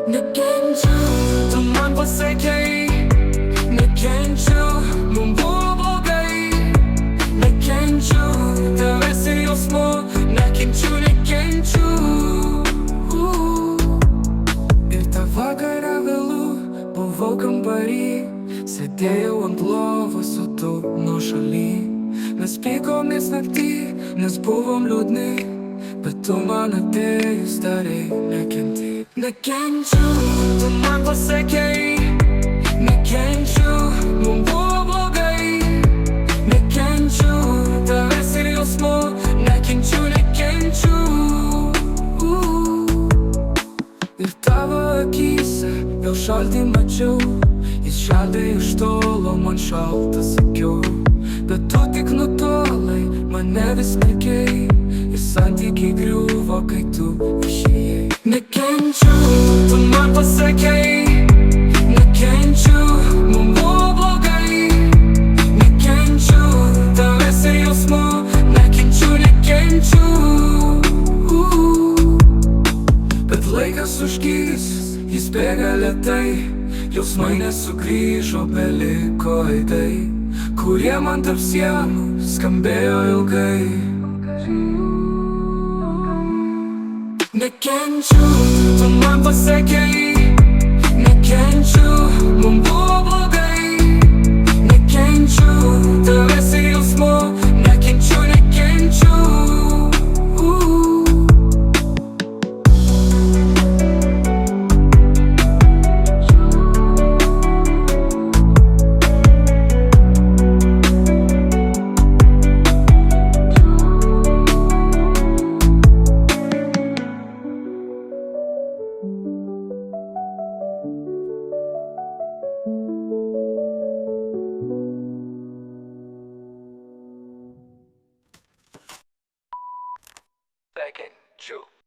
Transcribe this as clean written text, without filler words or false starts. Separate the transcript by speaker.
Speaker 1: Nekenčiu, tu man pasakei. Nekenčiu, mum buvo blogai. Nekenčiu tavęs ir jausmų. Nekenčiu, nekenčiu. Ir tą vakarą vėlų buvau kambarį. Sėdėjau ant lovos, o tu nuošaly. Mes pykomės naktį, nes buvom liūdni. Bet tu man atėjus darei nekentį. Nekenčiu, tu man pasakei. Nekenčiu, mum buvo blogai. Nekenčiu tavęs ir jausmų. Nekenčiu, nekenčiu. Ir tavo akyse jau šaltį mačiau. Jis šaldė iš tolo, man šaltas akių. Bet tu tik nutolai, mane vis merkei. Ir santykiai griuvo, kai tu išėjai. Nekenčiu, tu man pasakei. Nekenčiu, mum buvo blogai. Nekenčiu tavęs ir jausmų. Nekenčiu, nekenčiu. Bet laikas užgys, jis bėga lėtai. Jausmai nesugrįžo, beliko aidai, kurie man tarp sienų skambėjo ilgai. Nekenčiu, tu man pasakei. Nekenčiu, mum buvo blogai.